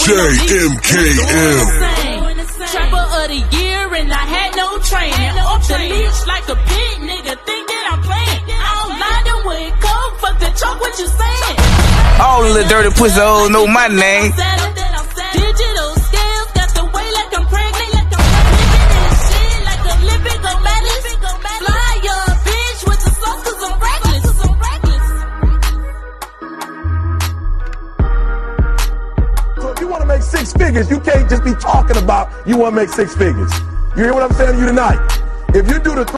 MKM. Trapper of the year and I had no training. Off the leash like a pig, nigga think that I'm playing. I don't lie them with coke, fuck the chalk, what you saying? All the little dirty pussy hoes know my name. Digital scales got the way like I'm pregnant. Living this shit like Olympic or madness. Fly your bitch with the sauce 'cause I'm reckless. So if you want to make 6 figures, you can't just be talking about you want to make 6 figures. You hear what I'm saying to you tonight? If you do the